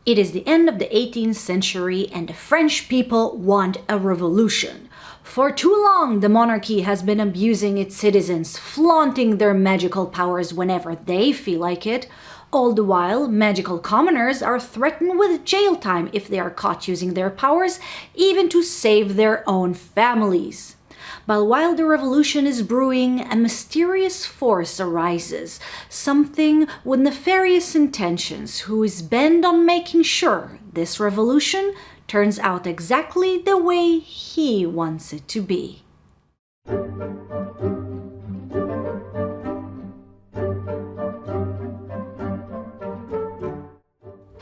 It is the end of the 18th century and the French people want a revolution. For too long, the monarchy has been abusing its citizens, flaunting their magical powers whenever they feel like it. All the while, magical commoners are threatened with jail time if they are caught using their powers, even to save their own families. But while the revolution is brewing, a mysterious force arises, something with nefarious intentions, who is bent on making sure this revolution turns out exactly the way he wants it to be.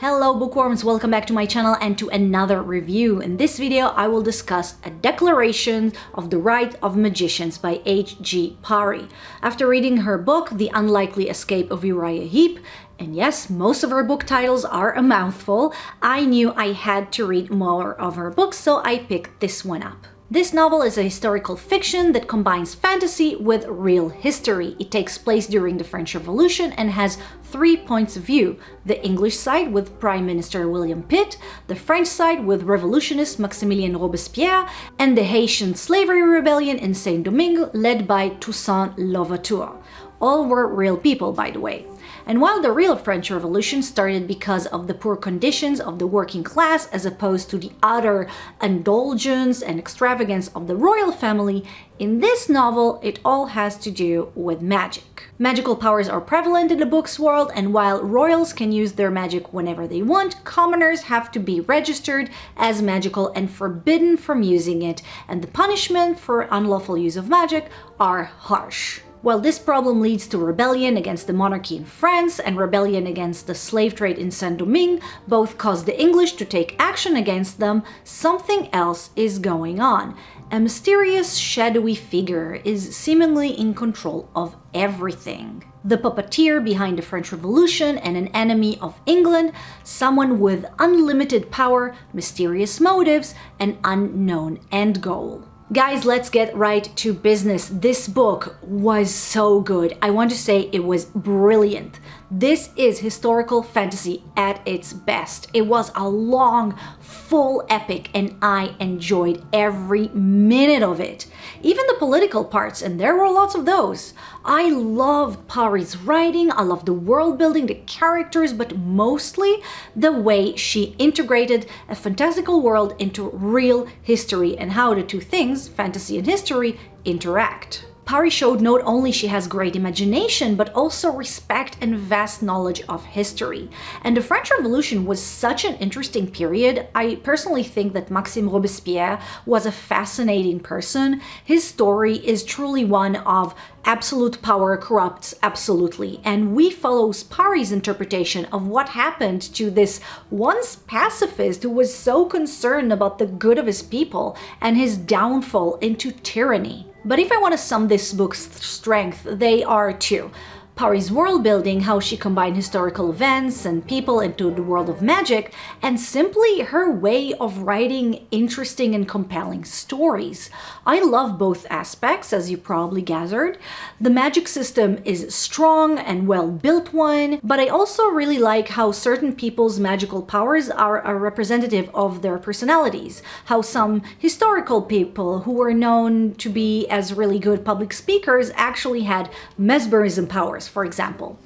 Hello bookworms, welcome back to my channel and to another review. In this video I will discuss A Declaration of the Right of Magicians by H.G. Parry. After reading her book, The Unlikely Escape of Uriah Heep, and yes, most of her book titles are a mouthful, I knew I had to read more of her books, so I picked this one up. This novel is a historical fiction that combines fantasy with real history. It takes place during the French Revolution and has 3 points of view: the English side with Prime Minister William Pitt, the French side with revolutionist Maximilian Robespierre, and the Haitian slavery rebellion in Saint-Domingue led by Toussaint Louverture. All were real people, by the way. And while the real French Revolution started because of the poor conditions of the working class as opposed to the utter indulgence and extravagance of the royal family, in this novel it all has to do with magic. Magical powers are prevalent in the book's world, and while royals can use their magic whenever they want, commoners have to be registered as magical and forbidden from using it, and the punishment for unlawful use of magic are harsh. While this problem leads to rebellion against the monarchy in France and rebellion against the slave trade in Saint-Domingue both cause the English to take action against them, something else is going on. A mysterious, shadowy figure is seemingly in control of everything. The puppeteer behind the French Revolution and an enemy of England, someone with unlimited power, mysterious motives, and unknown end goal. Guys, let's get right to business. This book was so good. I want to say it was brilliant. This is historical fantasy at its best. It was a long, full epic, and I enjoyed every minute of it. Even the political parts, and there were lots of those. I loved Parry's writing, I loved the world building, the characters, but mostly the way she integrated a fantastical world into real history and how the two things, fantasy and history, interact. Parry showed not only she has great imagination, but also respect and vast knowledge of history. And the French Revolution was such an interesting period. I personally think that Maxime Robespierre was a fascinating person. His story is truly one of absolute power corrupts absolutely, and we follow Parry's interpretation of what happened to this once pacifist who was so concerned about the good of his people and his downfall into tyranny. But if I want to sum this book's strength, they are two. Parry's world building, how she combined historical events and people into the world of magic, and simply her way of writing interesting and compelling stories. I love both aspects, as you probably gathered. The magic system is strong and well-built one, but I also really like how certain people's magical powers are a representative of their personalities. How some historical people who were known to be as really good public speakers actually had mesmerism powers, for example.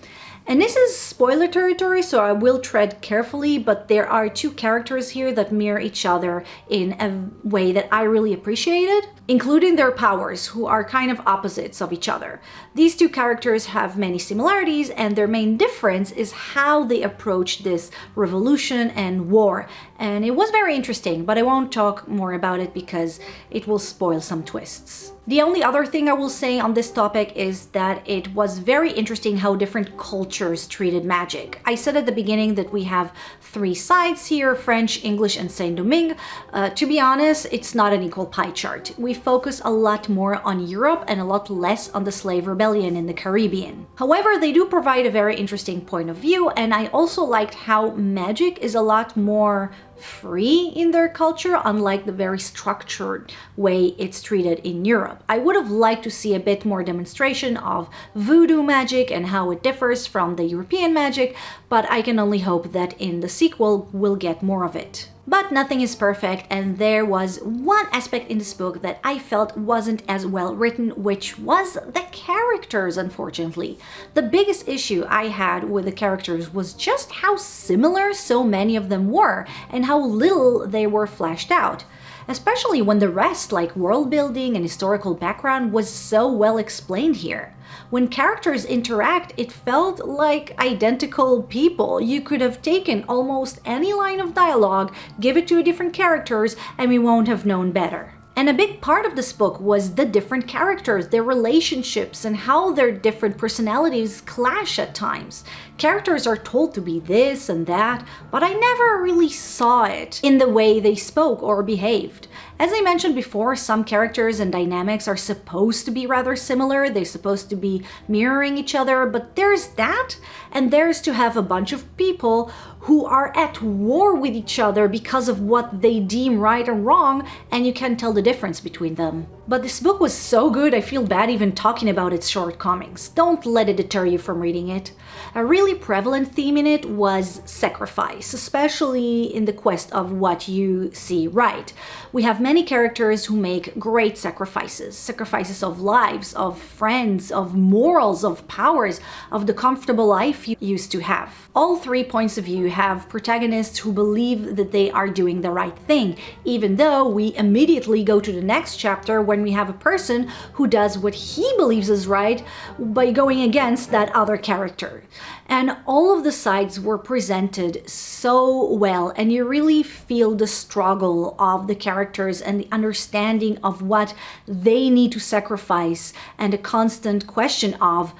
And this is spoiler territory, so I will tread carefully, but there are two characters here that mirror each other in a way that I really appreciated, including their powers, who are kind of opposites of each other. These two characters have many similarities, and their main difference is how they approach this revolution and war. And it was very interesting, but I won't talk more about it because it will spoil some twists. The only other thing I will say on this topic is that it was very interesting how different cultures treated magic. I said at the beginning that we have 3 sides here, French, English, and Saint-Domingue. To be honest, it's not an equal pie chart. We focus a lot more on Europe and a lot less on the slave rebellion in the Caribbean. However, they do provide a very interesting point of view, and I also liked how magic is a lot more free in their culture, unlike the very structured way it's treated in Europe. I would have liked to see a bit more demonstration of voodoo magic and how it differs from the European magic, but I can only hope that in the sequel we'll get more of it. But nothing is perfect, and there was one aspect in this book that I felt wasn't as well written, which was the characters, unfortunately. The biggest issue I had with the characters was just how similar so many of them were, and how little they were fleshed out. Especially when the rest, like world building and historical background, was so well explained here. When characters interact, it felt like identical people. You could have taken almost any line of dialogue, give it to different characters, and we won't have known better. And a big part of this book was the different characters, their relationships, and how their different personalities clash at times. Characters are told to be this and that, but I never really saw it in the way they spoke or behaved. As I mentioned before, some characters and dynamics are supposed to be rather similar, they're supposed to be mirroring each other, but there's that, and there's to have a bunch of people who are at war with each other because of what they deem right and wrong, and you can't tell the difference between them. But this book was so good, I feel bad even talking about its shortcomings. Don't let it deter you from reading it. A really prevalent theme in it was sacrifice, especially in the quest of what you see right. We have many characters who make great sacrifices. Sacrifices of lives, of friends, of morals, of powers, of the comfortable life you used to have. All three points of view have protagonists who believe that they are doing the right thing, even though we immediately go to the next chapter when we have a person who does what he believes is right by going against that other character. And all of the sides were presented so well, and you really feel the struggle of the characters and the understanding of what they need to sacrifice, and a constant question of,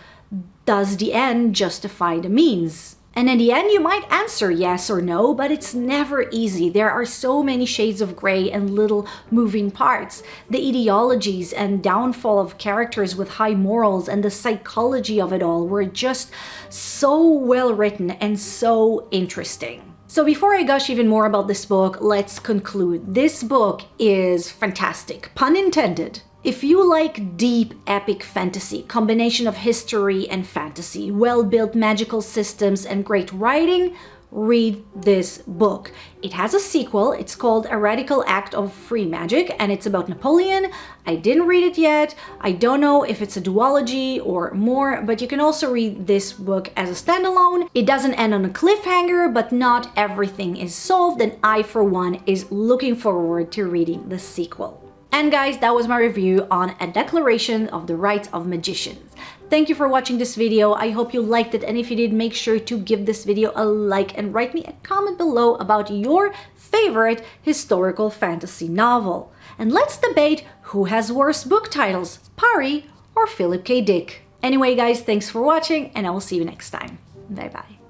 does the end justify the means? And in the end, you might answer yes or no, but it's never easy. There are so many shades of gray and little moving parts. The ideologies and downfall of characters with high morals and the psychology of it all were just so well written and so interesting. So before I gush even more about this book, let's conclude. This book is fantastic, pun intended. If you like deep, epic fantasy, combination of history and fantasy, well-built magical systems and great writing, read this book. It has a sequel, it's called A Radical Act of Free Magic, and it's about Napoleon. I didn't read it yet. I don't know if it's a duology or more, but you can also read this book as a standalone. It doesn't end on a cliffhanger, but not everything is solved, and I, for one, is looking forward to reading the sequel. And guys, that was my review on A Declaration of the Rights of Magicians. Thank you for watching this video. I hope you liked it, and if you did, make sure to give this video a like and write me a comment below about your favorite historical fantasy novel. And let's debate who has worse book titles, Parry or Philip K. Dick. Anyway guys, thanks for watching, and I will see you next time. Bye bye.